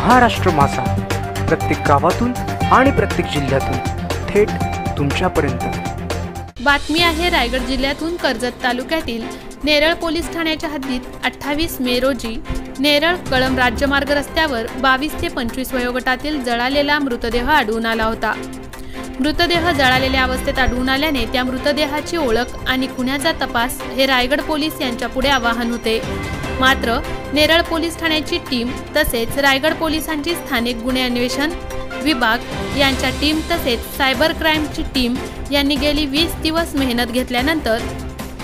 महाराष्ट्र माझा प्रत्येक गावातून आणि प्रत्येक जिल्ह्यातून थेट तुमच्यापर्यंत। बातमी आहे रायगड जिल्ह्यातून कर्जत तालुक्यातील नेरळ पोलीस ठाण्याच्या हद्दीत 28 मे रोजी नेरळ कळंब राज्यमार्ग रस्त्यावर 22 ते 25 वयोगटातील जळालेला मृतदेह आढळून आला होता। मृतदेह जळालेल्या अवस्थेत आढळून आल्याने त्या मृतदेहाची ओळख आणि खुनाचा तपास हे रायगड पोलीस यांच्या पुढे आवाहन होते। मात्र नेरळ पोलीस ठाण्याची टीम तसेच रायगड पोलिसांची स्थानिक गुन्हे अन्वेषण विभाग यांच्या टीम तसेच सायबर क्राईमची टीम यांनी गेली 20 दिवस मेहनत घेतल्यानंतर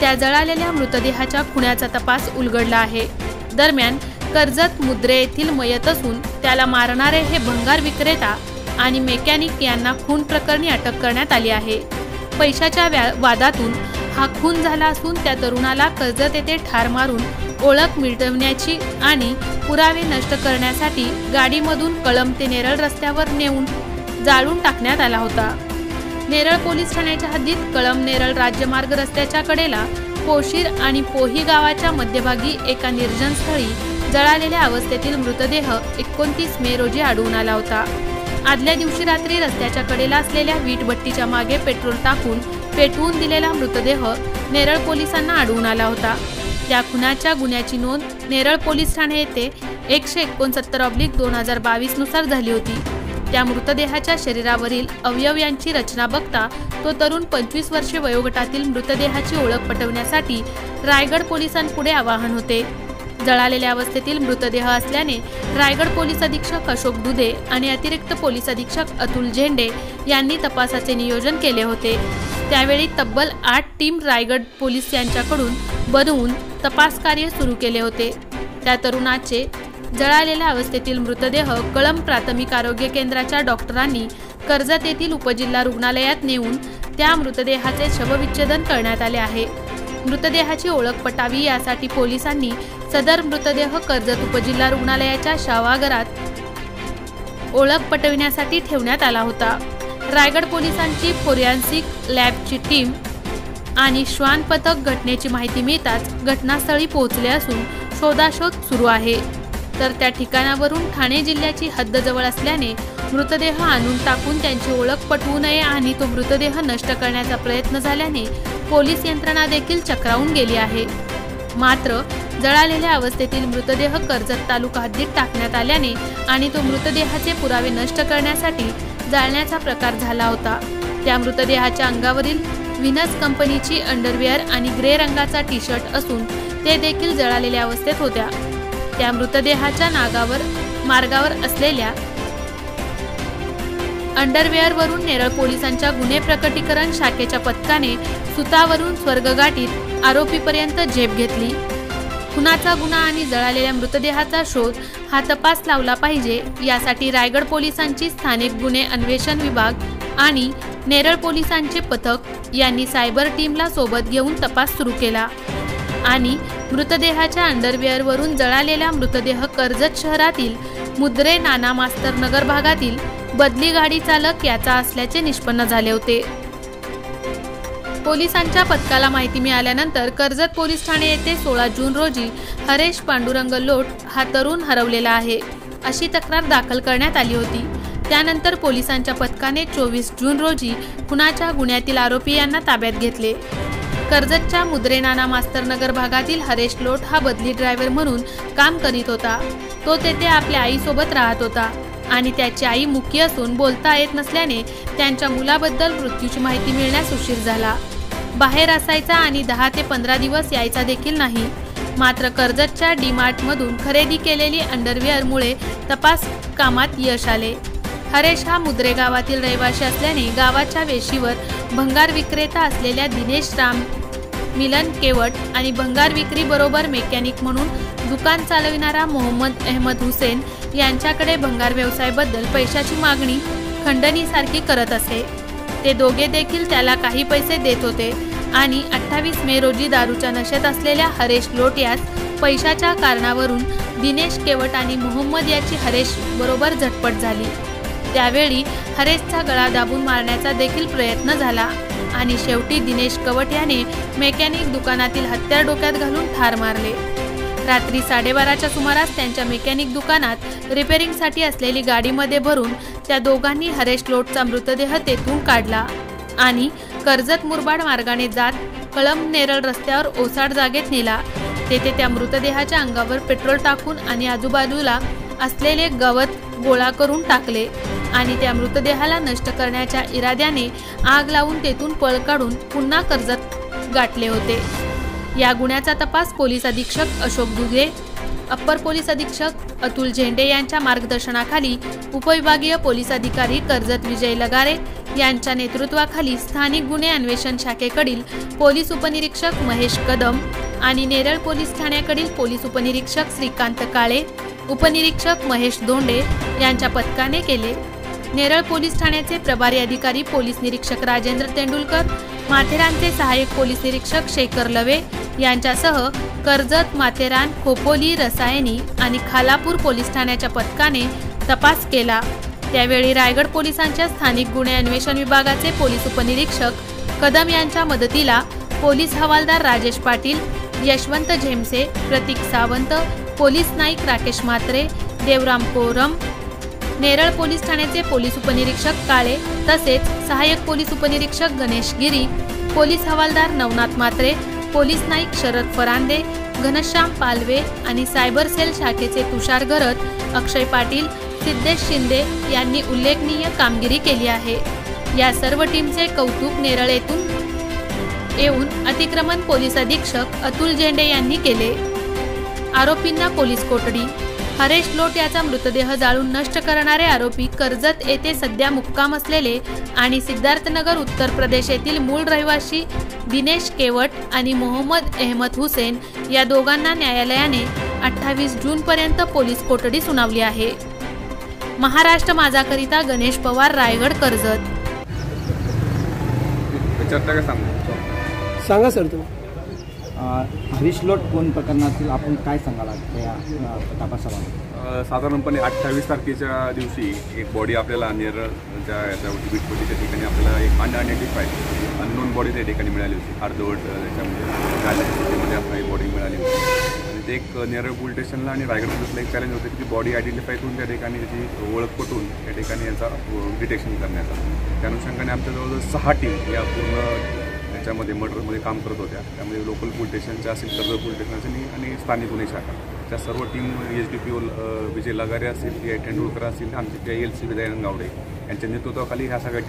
त्या जळालेल्या मृतदेहाच्या खुनाचा तपास उलगडला आहे। दरम्यान कर्जत मुद्रे येथील मयत असून त्याला मारणारे हे भंगार विक्रेता आणि मेकॅनिक यांना खून प्रकरणी अटक करण्यात आली आहे। पैशाच्या वादातून हा खून झाला असून त्या तरुणाला कर्जत येथे ठार मारून ओळख मिटवण्याची आणि पुरावे नष्ट करण्यासाठी गाडीमधून कळंब ते नेरळ रस्त्यावर नेऊन जाळून टाकण्यात आला होता। नेरळ पोलीस ठाण्याच्या हद्दीत कळंब नेरळ राज्यमार्ग रस्त्याच्या कडेला पोशीर आणि पोही गावाच्या मध्यभागी एका निर्जन स्थळी जळालेल्या अवस्थेतील मृतदेह 29 मे रोजी आढळून आला होता। आदल्या दिवशी रात्री रस्त्याच्या कडेला असलेल्या वीटभट्टीच्या मागे पेट्रोल टाकून पेटवून दिलेला मृतदेह नेरळ पोलिसांना आढळून आला होता। त्या खुनाच्या गुन्ह्याची नोंद नेरळ पोलीस ठाणे येथे 169/2022 नुसार झाली होती। त्या मृतदेहाच्या शरीरावरील अवयव यांची रचना बघता तो तरुण 25 वर्षे वयोगटातील मृतदेहाची ओळख पटवण्यासाठी रायगड पोलिसांपुढे आवाहन होते। जळालेल्या अवस्थेतील मृतदेह असल्याने रायगड पोलीस अधीक्षक अशोक दुधे आणि अतिरिक्त पोलीस अधीक्षक अतुल झेंडे यांनी तपासाचे नियोजन केले होते। त्यावेळी तब्बल 8 टीम रायगड पोलीस यांच्याकडून बनवून तपास कार्य सुरू केले होते। त्या तरुणाचे जळालेल्या अवस्थेतील मृतदेह कळंब प्राथमिक आरोग्य केंद्राच्या डॉक्टरांनी कर्जत येथील उपजिल्हा रुग्णालयात नेऊन त्या मृतदेहाचे शवविच्छेदन करण्यात आले आहे। मृतदेहाची ओळख पटावी यासाठी पोलिसांनी सदर मृतदेह कर्जत उपजिल्हा रुग्णालयाच्या शवागारात ओळख पटविण्यासाठी ठेवण्यात आला होता। रायगड पोलिसांची फोरेन्सिक लॅबची टीम आणि श्वान पथक घटनेची माहिती मिळताच घटनास्थळी पोहोचले असून शोधाशोध सुरू आहे। तर त्या ठिकाणावरून ठाणे जिल्ह्याची हद्द जवळ असल्याने मृतदेह आणून टाकून त्यांची ओळख पटवू नये आणि तो मृतदेह नष्ट करण्याचा प्रयत्न झाल्याने पोलीस यंत्रणा देखील चक्रावून गेली आहे। मात्र जळालेल्या अवस्थेतील मृतदेह कर्जत तालुका हद्दीत टाकण्यात आल्याने आणि तो मृतदेहाचे पुरावे नष्ट करण्यासाठी जाळण्याचा प्रकार झाला होता। त्या मृतदेहाच्या अंगावरील व्हिनस कंपनीची अंडरवेअर आणि ग्रे रंगाचा टी-शर्ट असून ते देखील जळालेल्या अवस्थेत होत्या। त्या मृतदेहाच्या मार्गावर असलेल्या अंडरवेअरवरून नेरळ पोलिसांच्या गुन्हे प्रकटीकरण शाखेच्या पथकाने सुतावरून स्वर्गगाठीत आरोपीपर्यंत झेप घेतली। खुनाचा गुन्हा आणि जळालेल्या मृतदेहाचा शोध हा तपास लावला पाहिजे यासाठी रायगड पोलिसांची स्थानिक गुन्हे अन्वेषण विभाग आणि नेरळ पोलिसांचे पथक यांनी सायबर टीमला सोबत घेऊन तपास सुरू केला आणि मृतदेहाच्या अंडरवेअरवरून जळालेला मृतदेह कर्जत शहरातील मुद्रे नाना मास्तर नगर भागातील बदली गाडी चालक याचा असल्याचे निष्पन्न झाले होते। पोलिसांच्या पथकाला माहिती मिळाल्यानंतर कर्जत पोलीस ठाणे येथे 16 जून रोजी हरेश पांडुरंग लोट हा तरुण हरवलेला आहे अशी तक्रार दाखल करण्यात आली होती। त्यानंतर पोलिसांच्या पथकाने 24 जून रोजी खुनाच्या गुन्ह्यातील आरोपी यांना ताब्यात घेतले। कर्जतच्या मुद्रे नाना मास्तर नगर भागातील हरेश लोट हा बदली ड्रायव्हर म्हणून काम करीत होता। तो तेथे आपल्या आईसोबत राहत होता आणि त्याची आई मुकी असून बोलता येत नसल्याने त्यांच्या मुलाबद्दल मृत्यूची माहिती मिळण्यास उशीर झाला। बाहेर असायचा आणि 10 ते 15 दिवस यायचा देखील नाही। मात्र कर्जतच्या डीमार्ट मधून खरेदी केलेली अंडरवेअरमुळे तपास कामात यश आले। हरेश हा मुद्रे गावातील रहिवासी असल्याने गावाच्या वेशीवर भंगार विक्रेता असलेल्या दिनेश राम मिलन केवट आणि भंगार विक्री बरोबर मेकॅनिक म्हणून दुकान चालविणारा मोहम्मद अहमद हुसेन यांच्याकडे भंगार व्यवसायाबद्दल पैशाची मागणी खंडणीसारखी करत असे। ते दोघे देखील त्याला काही पैसे देत होते आणि 28 मे रोजी दारूच्या नशेत असलेल्या हरेश लोट यास पैशाच्या कारणावरून दिनेश केवट आणि मोहम्मद याची हरेश बरोबर झटपट झाली। त्यावेळी हरेशचा गळा दाबून मारण्याचा देखील प्रयत्न झाला आणि शेवटी दिनेश कवट याने मेकॅनिक दुकानातील हत्यार डोक्यात घालून ठार मारले। रात्री 12:30च्या सुमारास त्यांच्या मेकॅनिक दुकानात रिपेअरिंगसाठी असलेली गाडीमध्ये भरून त्या दोघांनी हरेश लोटचा मृतदेह तेथून काढला आणि कर्जत मुरबाड मार्गाने जात कळंब नेरळ रस्त्यावर ओसाड जागेत नेला। तेथे त्या मृतदेहाच्या अंगावर पेट्रोल टाकून आणि आजूबाजूला असलेले गवत गोळा करून टाकले आणि त्या मृतदेहाला नष्ट करण्याच्या इराद्याने आग लावून तेथून पळ काढून पुन्हा कर्जत गाठले होते। या गुन्ह्याचा तपास पोलीस अधीक्षक अशोक दुगे, अप्पर पोलीस अधीक्षक अतुल झेंडे यांच्या मार्गदर्शनाखाली उपविभागीय पोलीस अधिकारी कर्जत विजय लगारे यांच्या नेतृत्वाखाली स्थानिक गुन्हे अन्वेषण शाखेकडील पोलीस उपनिरीक्षक महेश कदम आणि नेरळ पोलीस ठाण्याकडील पोलीस उपनिरीक्षक श्रीकांत काळे, उपनिरीक्षक महेश धोंडे यांच्या पथकाने केले। नेरळ पोलीस ठाण्याचे प्रभारी अधिकारी पोलीस निरीक्षक राजेंद्र तेंडुलकर, माथेरानचे सहाय्यक पोलीस निरीक्षक शेखर लवे यांच्यासह कर्जत, माथेरान, खोपोली, रसायनी आणि खालापूर पोलीस ठाण्याच्या पथकाने तपास केला। त्यावेळी रायगड पोलिसांच्या स्थानिक गुन्हे अन्वेषण विभागाचे पोलीस उपनिरीक्षक कदम यांच्या मदतीला पोलीस हवालदार राजेश पाटील, यशवंत झेमसे, प्रतीक सावंत, पोलीस नाईक राकेश म्हात्रे, देवराम कोरम, नेरळ पोलीस ठाण्याचे पोलीस उपनिरीक्षक काळे तसेच सहाय्यक पोलीस उपनिरीक्षक गणेश गिरी, पोलीस हवालदार नवनाथ म्हात्रे, पोलीस नाईक शरद फरांदे, घनश्याम पालवे आणि सायबर सेल शाखेचे तुषार घरत, अक्षय पाटील, सिद्धेश शिंदे यांनी उल्लेखनीय कामगिरी केली आहे। या सर्व टीमचे कौतुक नेरळ येऊन अतिक्रमण पोलीस अधीक्षक अतुल झेंडे यांनी केले। आरोपींना पोलीस कोठडी। हरेश लोट याचा मृतदेह जाळून नष्ट करणारे आरोपी कर्जत येथे सध्या मुक्काम असलेले आणि सिद्धार्थनगर उत्तर प्रदेश येथील मूळ रहिवासी दिनेश केवट आणि मोहम्मद अहमद हुसेन या दोघांना न्यायालयाने 28 जूनपर्यंत पोलीस कोठडी सुनावली आहे। महाराष्ट्र माझाकरिता गणेश पवार, रायगड, कर्जत। सांगा सर तुम्ही। हरीश लोट खून प्रकरणातील आपण काय सांगाल त्या तपासाबाबत? साधारणपणे 28 तारखेच्या दिवशी एक बॉडी आपल्याला नेरळच्या बीटपट्टीच्या ठिकाणी आपल्याला एक अनआयडेंटिफाईड अननोन बॉडी त्या ठिकाणी मिळाली होती। अर्धवट त्याच्यामध्ये स्थितीमध्ये आपल्याला एक बॉडी मिळाली होती आणि ते एक नेरळ पोलीस स्टेशनला आणि रायगड पोलीसला एक चॅलेंज होतं की बॉडी आयडेंटिफाय करून त्या ठिकाणी त्याची ओळख पटवून त्या ठिकाणी याचा डिटेक्शन करण्याचा। त्या अनुषंगाने आमच्या जवळजवळ 6 टीम या पूर्ण त्याच्यामध्ये मर्डरमध्ये काम करत होत्या। त्यामध्ये लोकल पोलीस स्टेशनच्या असेल, कर्जत पोलीस स्टेशन असेल आणि स्थानिक गुन्हे शाखा त्या सर्व टीम SDPO विजय लगारे असतील, PI तेंडुलकर असतील, आमचे PI दयानंद गावडे यांच्या नेतृत्वाखाली ह्या सगळ्या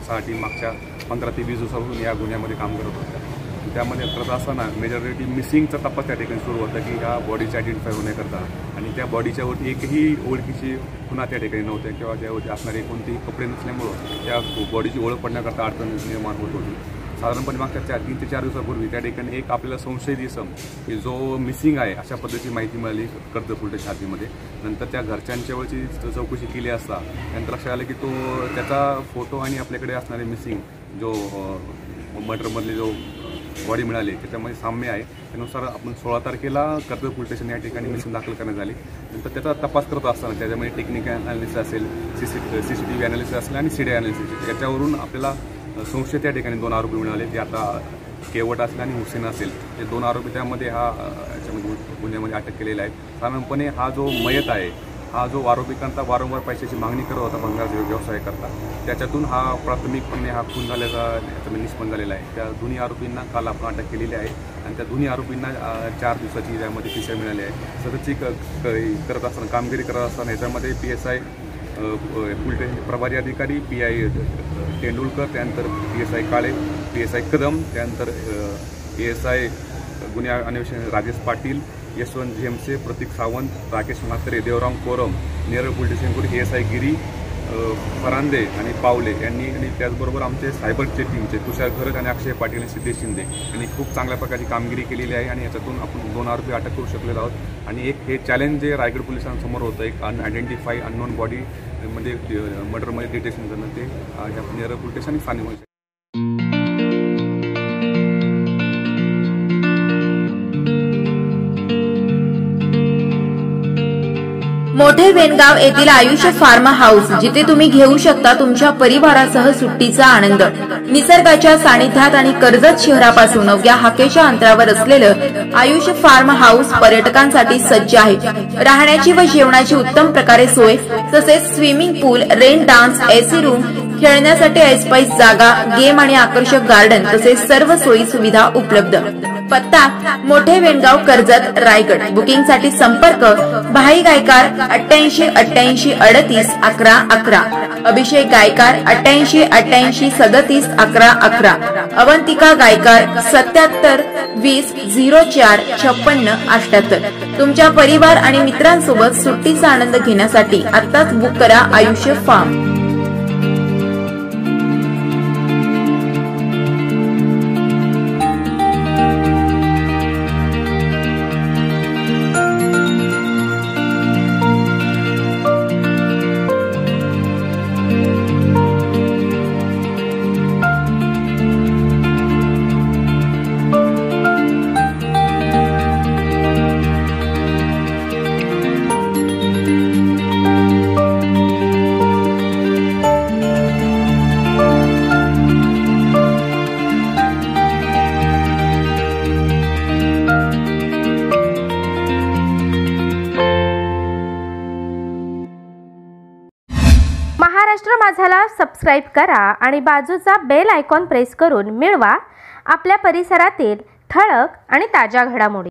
6 टीम मागच्या 15 ते 20 दिवसापासून या गुन्ह्यामध्ये काम करत होत्या। त्यामध्ये करत असताना मेजॉरिटी मिसिंगचा तपास त्या ठिकाणी सुरू होता की ह्या बॉडीची आयडेंटिफाय होण्याकरता आणि त्या बॉडीच्यावरती एकही ओळखीची खुणा त्या ठिकाणी नव्हत्या किंवा त्यावरती असणारे कोणतेही कपडे नसल्यामुळं त्या बॉडीची ओळख पडण्याकरता अडचण निर्माण होत होती। साधारणपणे मागच्या 3 ते 4 दिवसापूर्वी त्या ठिकाणी एक आपल्याला संशयित इसम की जो मिसिंग आहे अशा पद्धतीची माहिती मिळाली कर्जत पोलीस स्टेशनमध्ये। नंतर त्या घरच्यांच्यावरची चौकशी केली असता नंतर लक्षात आलं की तो त्याचा फोटो आणि आपल्याकडे असणारे मिसिंग जो मर्डरमधले जो बॉडी मिळाली त्याच्यामध्ये साम्य आहे। त्यानुसार आपण 16 तारखेला कर्जत पोलीस स्टेशन या ठिकाणी मिसिंग दाखल करण्यात आली। नंतर त्याचा तपास करत असताना त्याच्यामध्ये टेक्निकल ॲनालिसिस असेल, CCTV ॲनालिसिस असेल आणि CD ॲनालिसिस याच्यावरून आपल्याला संशय त्या ठिकाणी 2 आरोपी मिळाले जे आता केवट असेल आणि हुसेन असेल ते 2 आरोपी त्यामध्ये याच्यामध्ये गुन्ह्यामध्ये अटक केलेला आहे। साधारणपणे हा जो मयत आहे हा जो आरोपीकरता वारंवार पैशाची मागणी करत होता भंगार व्यवसाय करता त्याच्यातून हा प्राथमिकपणे हा खून झाल्याचा याच्यामध्ये निष्पन्न झालेला आहे। त्या दोन्ही आरोपींना काल आपण अटक केलेली आहे आणि त्या दोन्ही आरोपींना 4 दिवसाची त्यामध्ये शिक्षा मिळाली आहे। सततची करत असताना कामगिरी करत असताना याच्यामध्ये PSI प्रभारी अधिकारी PI तेंडुलकर, त्यानंतर PSI काळे, PSI कदम, त्यानंतर ASI गुन्हे अन्वेषण राजेश पाटील, यशवंत झेमसे, प्रतीक सावंत, राकेश म्हात्रे, देवराम कोरम, नेरळ पोलीस स्टेशनकडून ASI गिरी, फरांदे आणि पावले यांनी आणि त्याचबरोबर आमचे सायबरचे टीमचे तुषार घरत आणि अक्षय पाटील आणि सिद्धेश शिंदे यांनी खूप चांगल्या प्रकारची कामगिरी केलेली आहे आणि याच्यातून आपण 2 आरोपी अटक करू शकलेलो आहोत। आणि एक हे चॅलेंज जे रायगड पोलिसांसमोर होतं एक अनआयडेंटिफाई अननोन बॉडी म्हणजे मर्डरमध्ये डिटेक्शन करणं ते नेरळ पोलीस स्टेशन आणि स्थानिक मोठे वेणगाव येथील आयुष्य फार्म हाऊस, जिथे तुम्ही घेऊ शकता तुमच्या परिवारासह सुट्टीचा आनंद। निसर्गाच्या सानिध्यात आणि कर्जत शहरापासून अवघ्या हाकेच्या अंतरावर असलेलं आयुष्य फार्म हाऊस पर्यटकांसाठी सज्ज आहे। राहण्याची व जेवणाची उत्तम प्रकारे सोय, तसेच स्विमिंग पूल, रेन डान्स, एसी रूम, खेळण्यासाठी ऐसपैस जागा, गेम आणि आकर्षक गार्डन तसेच सर्व सोयी सुविधा उपलब्ध। पत्ता मोठे वेणगाव, कर्जत, रायगड। बुकिंगसाठी संपर्क भाई गायकार 88 88 38 11 11, अभिषेक गायकार 88 88 37 11 11, अवंतिका गायकार 77 20 04 56 78। तुमच्या परिवार आणि मित्रांसोबत सुट्टीचा आनंद घेण्यासाठी आत्ताच बुक करा आयुष्य फार्म। महाराष्ट्र माझाला सबस्क्राईब करा आणि बाजूचा बेल आयकॉन प्रेस करून मिळवा आपल्या परिसरातील ठळक आणि ताज्या घडामोडी।